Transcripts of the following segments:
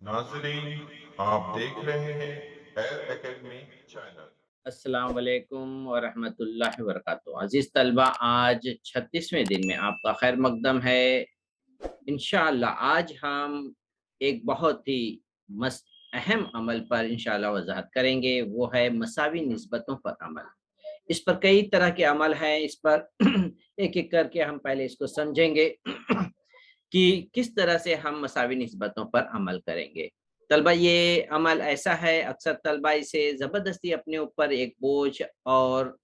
नाजरीन, आप देख रहे हैं एयर एकेडमी चैनल। अस्सलाम वालेकुम व रहमतुल्लाहि व बरकातुहू। अज़ीज़ तलबा, आज 36वें दिन में आपका खैर मकदम है। इंशाअल्लाह आज हम एक बहुत ही मस अहम अमल पर इंशाअल्लाह वज़ाहत करेंगे, वो है मसावी निस्बतों पर अमल। इस पर कई तरह के अमल हैं, इस पर एक-एक करके हम पहले इसको समझेंगे कि किस तरह से हम मसावी निस्बतों पर अमल करेंगे। तलबा, ये अमल ऐसा है, अक्सर तलबा इसे ज़बरदस्ती अपने ऊपर एक बोझ और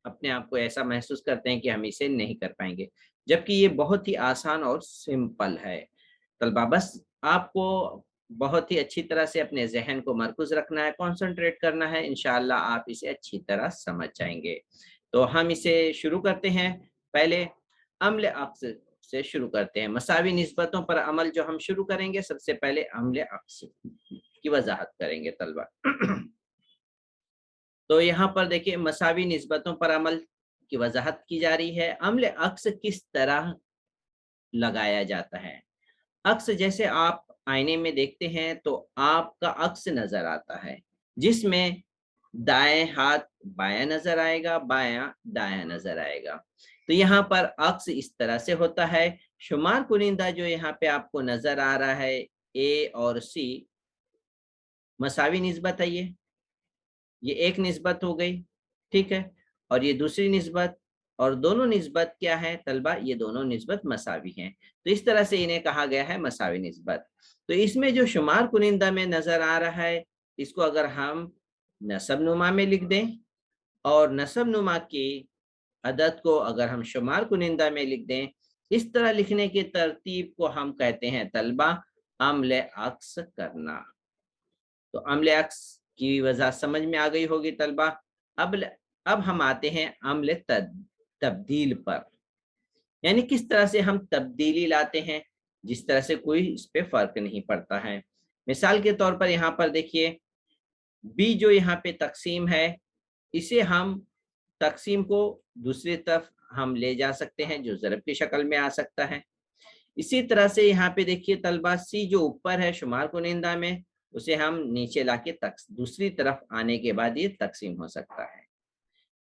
अपने आप को ऐसा महसूस करते हैं कि हम इसे नहीं कर पाएँगे, जबकि ये बहुत ही आसान और सिंपल है। तलबा, बस आपको बहुत ही अच्छी तरह से अपने ज़हन को मरकूज़ रखना है, कॉन्संट्रेट करना है, इंशाअल्लाह आप इसे अच्छी तरह समझ जाएँगे। तो हम इसे शुरू करते हैं। पहले अम्ल अक्स से शुरू करते हैं। मसावी निस्बतों पर अमल जो हम शुरू करेंगे, सबसे पहले अम्ल अक्स की वज़ाहत करेंगे तलबा। तो यहाँ पर देखिए मसावी निस्बतों पर अमल की वज़ाहत की जा रही है। अम्ल अक्स किस तरह लगाया जाता है? अक्स जैसे आप आईने में देखते हैं तो आपका अक्स नज़र आता है, जिसमें दाएँ हाथ बायाँ नज़र आएगा, बायाँ दायाँ नज़र आएगा। तो यहाँ पर अक्स इस तरह से होता है। शुमार कुनिंदा जो यहाँ पे आपको नज़र आ रहा है, ए और सी मसावी निस्बत है ये। ये एक निस्बत हो गई, ठीक है? और ये दूसरी निस्बत, और दोनों निस्बत क्या है तलबा? ये दोनों निस्बत मसावी हैं। तो इस तरह से इन्हें कहा गया है मसावी निस्बत। तो इसमें जो शुमार कुनिंदा में नज़र आ रहा है, इसको अगर हम नसब नुमा में लिख दें और नसब नुमा की अदद को अगर हम शुमार कुनिंदा में लिख दें, इस तरह लिखने की तरतीब को हम कहते हैं तलबा अम्ल अक्स करना। तो अम्ल अक्स की वजह समझ में आ गई होगी तलबा। अब हम आते हैं अम्ल तब्दील पर, यानी किस तरह से हम तब्दीली लाते हैं, जिस तरह से कोई इस पे फर्क नहीं पड़ता है। मिसाल के तौर पर यहाँ पर देखिए, बी जो यहाँ पे तकसीम है, इसे हम तकसीम को दूसरी तरफ हम ले जा सकते हैं, जो ज़रब की शक्ल में आ सकता है। इसी तरह से यहाँ पे देखिए तलबा, सी जो ऊपर है शुमार कुनिंदा में, उसे हम नीचे लाके तक दूसरी तरफ आने के बाद ये तकसीम हो सकता है,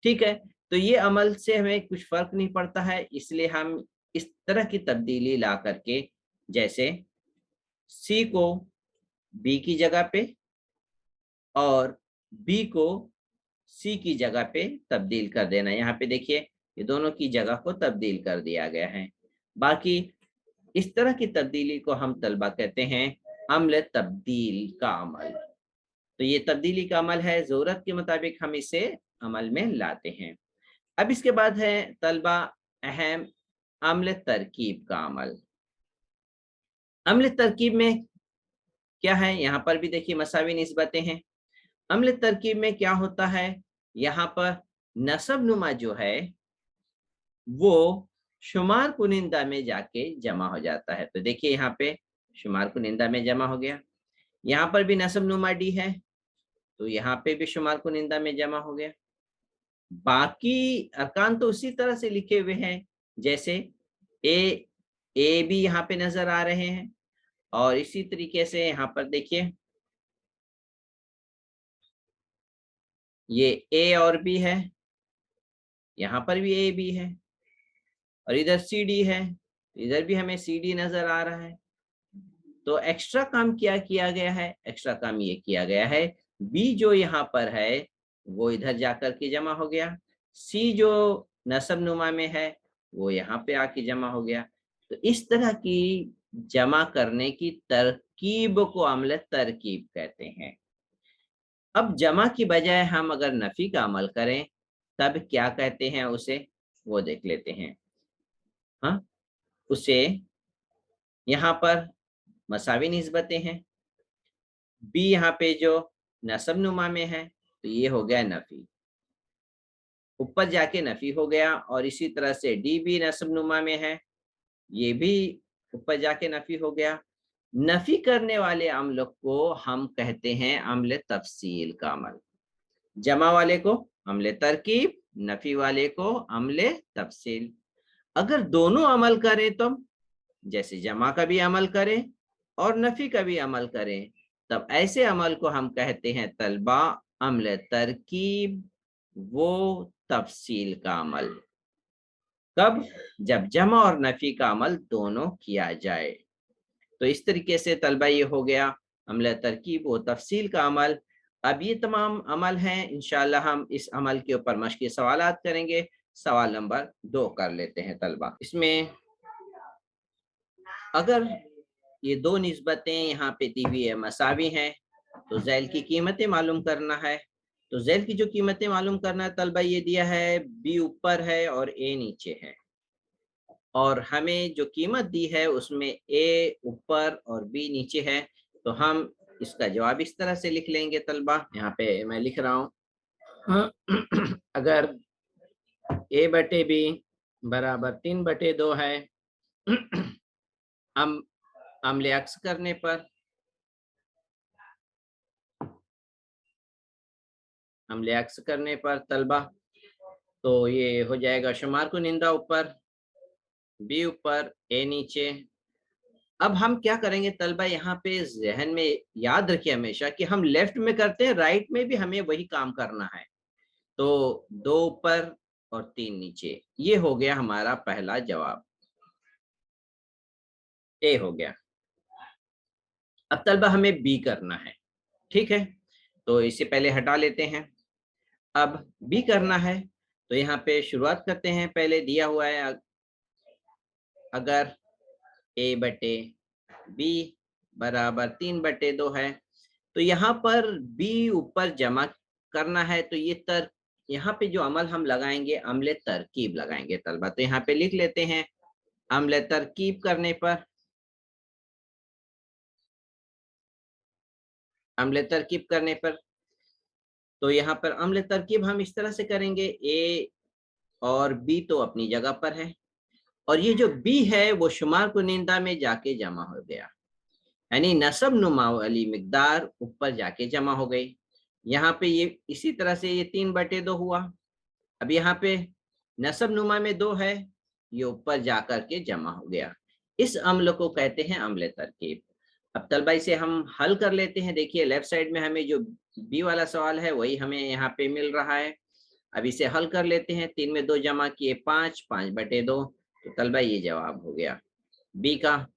ठीक है? तो ये अमल से हमें कुछ फ़र्क नहीं पड़ता है, इसलिए हम इस तरह की तब्दीली ला करके, जैसे सी को बी की जगह पे और बी को सी की जगह पे तब्दील कर देना। यहाँ पे देखिए ये दोनों की जगह को तब्दील कर दिया गया है। बाकी इस तरह की तब्दीली को हम तलबा कहते हैं अम्ल तब्दील का अमल। तो ये तब्दीली का अमल है, ज़रूरत के मुताबिक हम इसे अमल में लाते हैं। अब इसके बाद है तलबा अहम अम्ल तरकीब का अमल। अम्ल तरकीब में क्या है? यहाँ पर भी देखिए मसावी निस्बतें हैं। अम्ल तरकीब में क्या होता है? यहाँ पर नसब नुमा जो है वो शुमार कुनिंदा में जाके जमा हो जाता है। तो देखिए यहाँ पे शुमार कुनिंदा में जमा हो गया। यहाँ पर भी नस्ब नुमा डी है, तो यहाँ पे भी शुमार कुनिंदा में जमा हो गया। बाकी अरकान तो उसी तरह से लिखे हुए हैं, जैसे ए ए भी यहाँ पे नजर आ रहे हैं, और इसी तरीके से यहाँ पर देखिए ये ए और बी है, यहाँ पर भी ए बी है, और इधर सी डी है, इधर भी हमें सी डी नजर आ रहा है। तो एक्स्ट्रा काम क्या किया गया है? एक्स्ट्रा काम ये किया गया है, बी जो यहाँ पर है वो इधर जाकर के जमा हो गया, सी जो नसब नुमा में है वो यहाँ पे आके जमा हो गया। तो इस तरह की जमा करने की तरकीब को अम्ल तरकीब कहते हैं। अब जमा की बजाय हम अगर नफी का अमल करें, तब क्या कहते हैं उसे, वो देख लेते हैं। हाँ, उसे यहाँ पर मसावी निस्बतें हैं, बी यहाँ पे जो नस्ब नुमा में है, तो ये हो गया नफी, ऊपर जाके नफी हो गया, और इसी तरह से डी भी नस्ब नुमा में है, ये भी ऊपर जाके नफी हो गया। नफी करने वाले अम्ल को हम कहते हैं अम्ल तफसील का अमल। जमा वाले को अम्ल तरकीब, नफी वाले को अम्ल तफसील। अगर दोनों अमल करें तो, जैसे जमा का भी अमल करें اور नफी का भी अमल करें, तब ऐसे अमल को हम कहते हैं तलबा अम्ल तरकीब वो तफसील का अमल। कब? जब जमा और नफी का अमल दोनों किया जाए। तो इस तरीके से तलबा ये हो गया अम्ल तरकीब व तफसील का अमल। अब ये तमाम अमल हैं, इंशाल्लाह हम इस अमल के ऊपर मश्की सवालात करेंगे। सवाल नंबर 2 कर लेते हैं तलबा। इसमें अगर ये दो निस्बतें यहाँ पे दी हुई है मसावी हैं, तो ज़ैल की कीमतें मालूम करना है। तो ज़ैल की जो कीमतें मालूम करना है तलबा, ये दिया है बी ऊपर है और ए नीचे है, और हमें जो कीमत दी है उसमें ए ऊपर और बी नीचे है। तो हम इसका जवाब इस तरह से लिख लेंगे तलबा। यहाँ पे मैं लिख रहा हूँ अगर ए बटे बी बराबर 3/2 है, हम अम्ल अक्स करने पर तलबा तो ये हो जाएगा शुमार कुनिंदा ऊपर, बी ऊपर, ए नीचे। अब हम क्या करेंगे तलबा, यहाँ पे जहन में याद रखिए हमेशा कि हम लेफ्ट में करते हैं, राइट में भी हमें वही काम करना है। तो 2 ऊपर और 3 नीचे, ये हो गया हमारा पहला जवाब, ए हो गया। अब तलबा हमें बी करना है, ठीक है, तो इसे पहले हटा लेते हैं। अब बी करना है तो यहाँ पे शुरुआत करते हैं। पहले दिया हुआ है अगर ए बटे बी बराबर 3/2 है, तो यहाँ पर बी ऊपर जमा करना है। तो ये यहाँ पे जो अमल हम लगाएंगे अम्ल तरकीब लगाएंगे तलबा। तो यहाँ पे लिख लेते हैं अम्ल तरकीब करने पर, तो यहाँ पर अम्ल तरकीब हम इस तरह से करेंगे, ए और बी तो अपनी जगह पर है, और ये जो बी है वो शुमार कुनिंदा में जाके जमा हो गया, यानी नसब नुमा वाली मिकदार ऊपर जाके जमा हो गई। यहाँ पे ये इसी तरह से ये 3/2 हुआ। अब यहाँ पे नसब नुमा में 2 है, ये ऊपर जाकर के जमा हो गया। इस अम्ल को कहते हैं अम्ल तरकीब। अब तलबा इसे हम हल कर लेते हैं। देखिए लेफ्ट साइड में हमें जो बी वाला सवाल है वही हमें यहाँ पे मिल रहा है। अब इसे हल कर लेते हैं। 3 में 2 जमा किए 5, 5/2। तो तलबा ये जवाब हो गया बी का।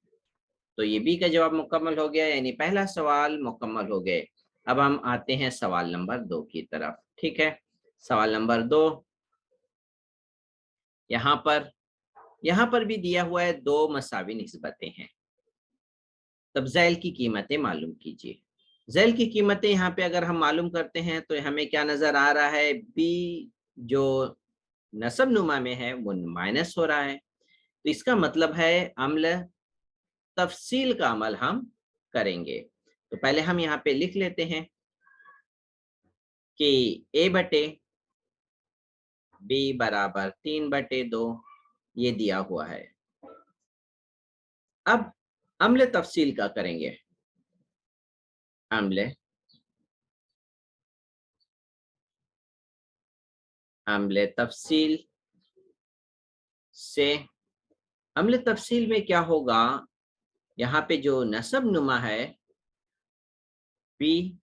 तो ये बी का जवाब मुकम्मल हो गया, यानी पहला सवाल मुकम्मल हो गए। अब हम आते हैं सवाल नंबर 2 की तरफ, ठीक है। सवाल नंबर 2, यहाँ पर भी दिया हुआ है 2 मसावी निस्बतें हैं। तब ज़ैल की कीमतें मालूम कीजिए। ज़ैल की कीमतें यहाँ पे अगर हम मालूम करते हैं तो हमें क्या नजर आ रहा है, बी जो नसब नुमा में है वो माइनस हो रहा है। तो इसका मतलब है अम्ल तफसील का अमल हम करेंगे। तो पहले हम यहाँ पे लिख लेते हैं कि ए बटे बी बराबर 3/2 ये दिया हुआ है। अब अम्ल तफसील का करेंगे। अम्ल तफसील से, अम्ल तफसील में क्या होगा, यहाँ पे जो नसब नुमा है बी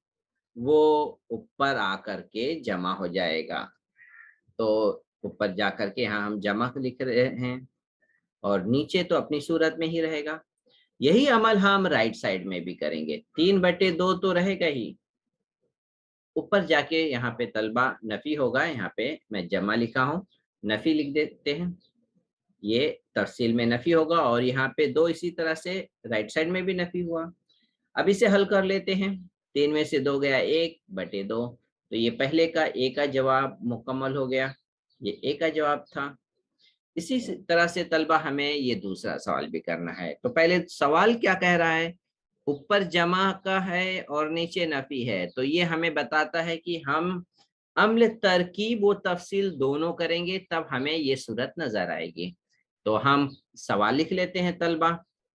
वो ऊपर आकर के जमा हो जाएगा। तो ऊपर जाकर के यहाँ हम जमा लिख रहे हैं, और नीचे तो अपनी सूरत में ही रहेगा। यही अमल हम राइट साइड में भी करेंगे। 3/2 तो रहेगा ही, ऊपर जाके यहाँ पे तलबा नफी होगा। यहाँ पे मैं जमा लिखा हूँ, नफी लिख देते हैं। ये तफसील में नफी होगा, और यहाँ पे 2 इसी तरह से राइट साइड में भी नफी हुआ। अब इसे हल कर लेते हैं। 3 में से 2 गया 1/2। तो ये पहले का ए का जवाब मुकम्मल हो गया, ये ए का जवाब था। इसी तरह से तलबा हमें ये दूसरा सवाल भी करना है। तो पहले सवाल क्या कह रहा है, ऊपर जमा का है और नीचे नफी है। तो ये हमें बताता है कि हम अम्ल तरकीब व तफसील दोनों करेंगे तब हमें ये सूरत नजर आएगी। तो हम सवाल लिख लेते हैं तलबा।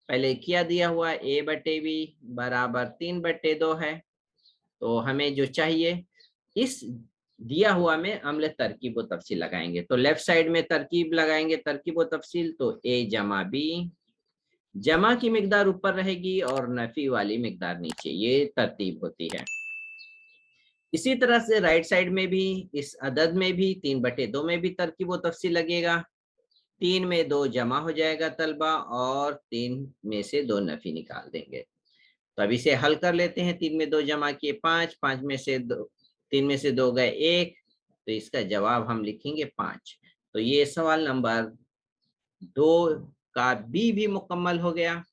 पहले क्या दिया हुआ है, ए बटे बी बराबर 3/2 है। तो हमें जो चाहिए इस दिया हुआ में अम्ल तरकीब व तफसील लगाएंगे। तो लेफ्ट साइड में तरकीब लगाएंगे, तरकीब व तफसील, तो ए जमा बी जमा की मिकदार ऊपर रहेगी और नफी वाली मिकदार नीचे, ये तरतीब होती है। इसी तरह से राइट साइड में भी, इस अदद में भी 3/2 में भी तरकीब व तफसील लगेगा। 3 में 2 जमा हो जाएगा तलबा, और 3 में से 2 नफी निकाल देंगे। तो अब इसे हल कर लेते हैं। 3 में 2 जमा किए 5, 5 में से 2, 3 में से 2 गए 1, तो इसका जवाब हम लिखेंगे 5। तो ये सवाल नंबर 2 का बी भी मुकम्मल हो गया।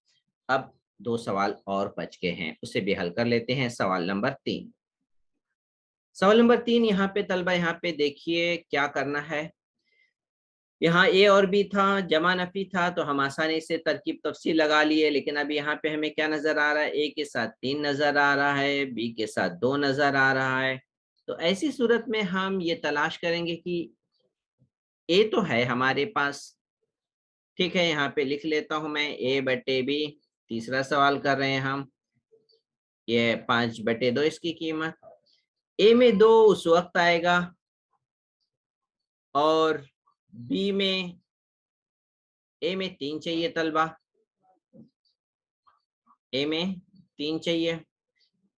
अब 2 सवाल और बच गए हैं, उसे भी हल कर लेते हैं। सवाल नंबर 3, सवाल नंबर 3 यहाँ पे तलबा, यहाँ पे देखिए क्या करना है। यहाँ ए और बी था, जमा नफी था, तो हम आसानी से तरकीब तफसील लगा लिए। लेकिन अब यहाँ पे हमें क्या नजर आ रहा है, ए के साथ 3 नजर आ रहा है, बी के साथ 2 नजर आ रहा है। तो ऐसी सूरत में हम ये तलाश करेंगे कि ए तो है हमारे पास, ठीक है, यहाँ पे लिख लेता हूं मैं A/B। तीसरा सवाल कर रहे हैं हम, ये 5/2 इसकी कीमत। ए में 2 उस वक्त आएगा, और बी में, ए में 3 चाहिए तलबा, ए में 3 चाहिए।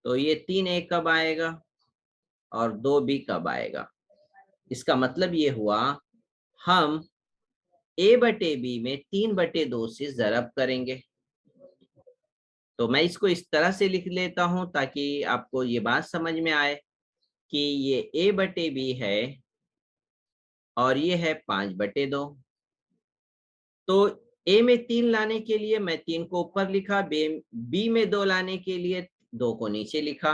तो ये 3A कब आएगा और 2B कब आएगा? इसका मतलब ये हुआ, हम A/B में 3/2 से ज़रब करेंगे। तो मैं इसको इस तरह से लिख लेता हूं ताकि आपको ये बात समझ में आए कि ये A/B है और ये है 5/2। तो ए में 3 लाने के लिए मैं 3 को ऊपर लिखा, बी में 2 लाने के लिए 2 को नीचे लिखा।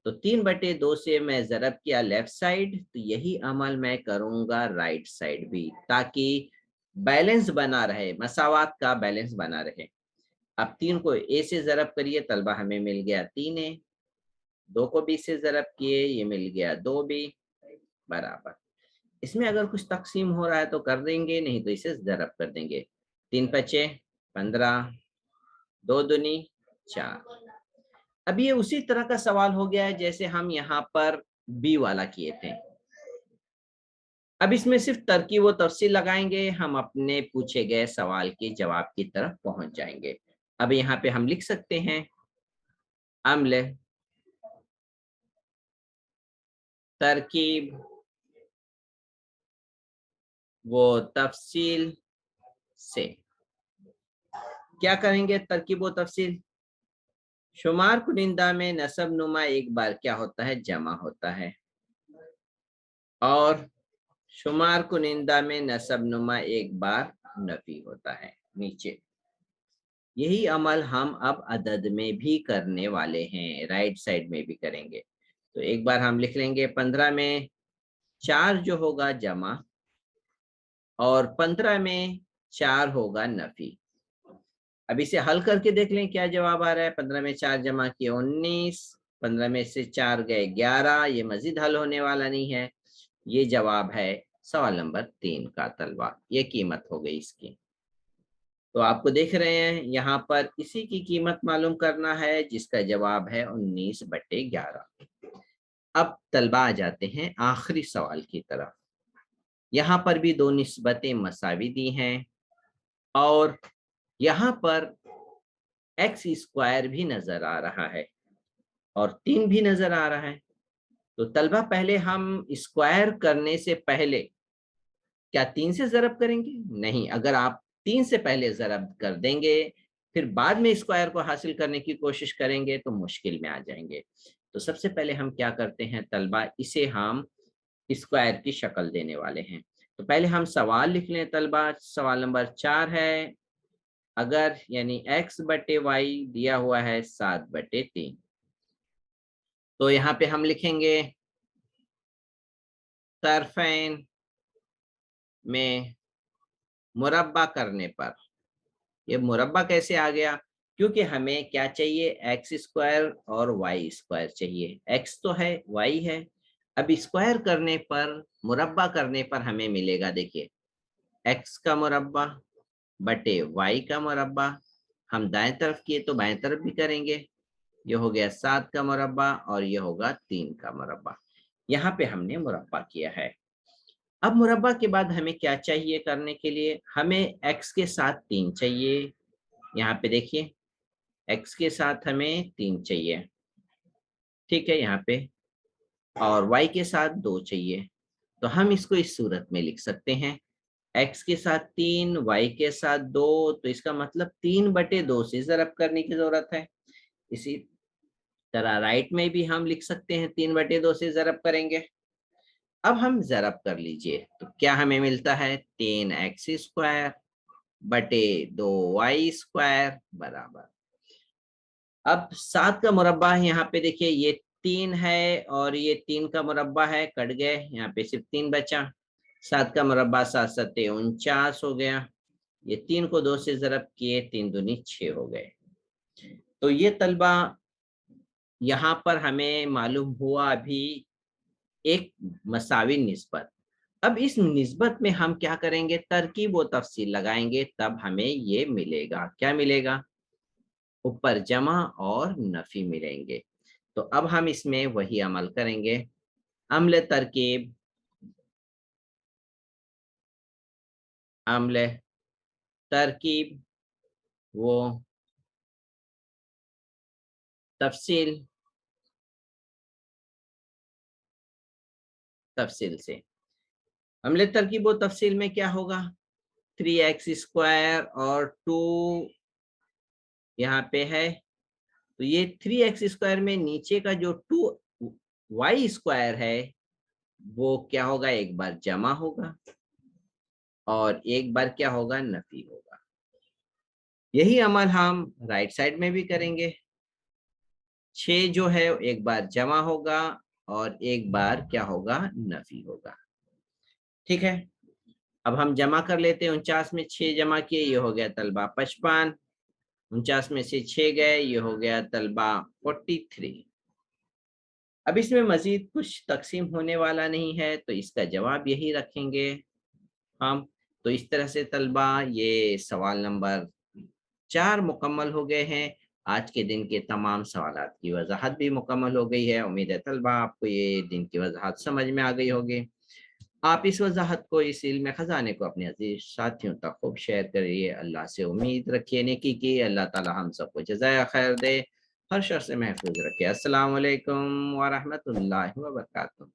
तो 3/2 से मैं ज़रब किया लेफ्ट साइड, तो यही अमल मैं करूंगा राइट साइड भी, ताकि बैलेंस बना रहे, मसावात का बैलेंस बना रहे। अब 3 को ए से ज़रब करिए तलबा, हमें मिल गया 3A। 2 को बी से ज़रब किए, ये मिल गया 2B बराबर। इसमें अगर कुछ तकसीम हो रहा है तो कर देंगे, नहीं तो इसे ज़रब कर देंगे। 3×5 15, 2 दूनी 4। अब ये उसी तरह का सवाल हो गया है जैसे हम यहाँ पर बी वाला किए थे। अब इसमें सिर्फ तरकीब व तफसील लगाएंगे, हम अपने पूछे गए सवाल के जवाब की तरफ पहुंच जाएंगे। अब यहाँ पे हम लिख सकते हैं, अम्ल तरकीब वो तफसील से। क्या करेंगे तरकीब व तफसील? शुमार कुनिंदा में नसब नुमा एक बार क्या होता है, जमा होता है, और शुमार कुनिंदा में नसब नुमा एक बार नफी होता है नीचे। यही अमल हम अब अदद में भी करने वाले हैं, राइट साइड में भी करेंगे। तो एक बार हम लिख लेंगे 15 में 4 जो होगा जमा, और 15 में 4 होगा नफी। अब इसे हल करके देख लें क्या जवाब आ रहा है। 15 में 4 जमा किए 19, 15 में से 4 गए 11, ये मजीद हल होने वाला नहीं है। ये जवाब है सवाल नंबर 3 का तलबा, ये कीमत हो गई इसकी। तो आपको देख रहे हैं यहाँ पर इसी की कीमत मालूम करना है, जिसका जवाब है 19/11। अब तलबा आ जाते हैं आखिरी सवाल की तरफ। यहाँ पर भी 2 निस्बतें मसावी दी हैं, और यहाँ पर x² भी नजर आ रहा है और 3 भी नजर आ रहा है। तो तलबा पहले हम स्क्वायर करने से पहले क्या 3 से ज़रब करेंगे? नहीं, अगर आप 3 से पहले ज़रब कर देंगे फिर बाद में स्क्वायर को हासिल करने की कोशिश करेंगे तो मुश्किल में आ जाएंगे। तो सबसे पहले हम क्या करते हैं तलबा, इसे हम स्क्वायर की शक्ल देने वाले हैं। तो पहले हम सवाल लिख लें तलबा। सवाल नंबर 4 है, अगर यानी x/y दिया हुआ है 7/3, तो यहाँ पे हम लिखेंगे तरफैन में मुरब्बा करने पर। ये मुरब्बा कैसे आ गया? क्योंकि हमें क्या चाहिए, x² और y² चाहिए। x तो है, y है। अब स्क्वायर करने पर, मुरब्बा करने पर हमें मिलेगा, देखिए, x का मुरब्बा बटे y का मुरब्बा। हम दाएं तरफ किए तो बाएं तरफ भी करेंगे। ये हो गया 7 का मुरब्बा और ये होगा 3 का मुरब्बा। यहाँ पे हमने मुरब्बा किया है। अब मुरब्बा के बाद हमें क्या चाहिए करने के लिए? हमें x के साथ 3 चाहिए, यहाँ पे देखिए x के साथ हमें 3 चाहिए, ठीक है यहाँ पे, और y के साथ 2 चाहिए। तो हम इसको इस सूरत में लिख सकते हैं, x के साथ 3, y के साथ 2, तो इसका मतलब 3/2 से ज़रब करने की जरूरत है। इसी तरह राइट में भी हम लिख सकते हैं, 3/2 से ज़रब करेंगे। अब हम ज़रब कर लीजिए तो क्या हमें मिलता है, 10x² बटे 2y² बराबर। अब 7 का मुरब्बा है, यहाँ पे देखिए ये 3 है और ये 3 का मुरब्बा है, कट गए, यहाँ पे सिर्फ 3 बचा। 7 का मुरब्बा 7 सत्ते 49 हो गया। ये 3 को 2 से ज़रब किए, 3 दूनी 6 हो गए। तो ये तलबा यहाँ पर हमें मालूम हुआ अभी एक मसावी निस्बत। अब इस निस्बत में हम क्या करेंगे, तरकीब व तफसील लगाएंगे, तब हमें ये मिलेगा, क्या मिलेगा, ऊपर जमा और नफी मिलेंगे। तो अब हम इसमें वही अमल करेंगे। अम्ल तरकीब, अम्ल तरकीब वो तफसील, तफसील से अम्ल तरकीब व तफसील में क्या होगा, 3x² और 2 यहाँ पे है, तो ये 3x² में नीचे का जो 2y² है वो क्या होगा, एक बार जमा होगा और एक बार क्या होगा, नफी होगा। यही अमल हम राइट साइड में भी करेंगे। 6 जो है एक बार जमा होगा और एक बार क्या होगा, नफी होगा। ठीक है, अब हम जमा कर लेते हैं। 49 में 6 जमा किए, ये हो गया तलबा 55। 49 में से 6 गए, ये हो गया तलबा 43। अब इसमें मजीद कुछ तकसीम होने वाला नहीं है, तो इसका जवाब यही रखेंगे हम। तो इस तरह से तलबा ये सवाल नंबर 4 मुकम्मल हो गए हैं। आज के दिन के तमाम सवालात की वजाहत भी मुकम्मल हो गई है। उम्मीद है तलबा आपको ये दिन की वजाहत समझ में आ गई होगी। आप इस वजाहत को, इस इल्म खजाने को अपने अजीज साथियों तक खूब शेयर करिए। अल्लाह से उम्मीद रखिए नेकी की। अल्लाह ताला हम सबको जज़ाय खैर दे, हर शर से महफूज रखे। अस्सलाम वालेकुम व रहमतुल्लाहि व बरकातहू।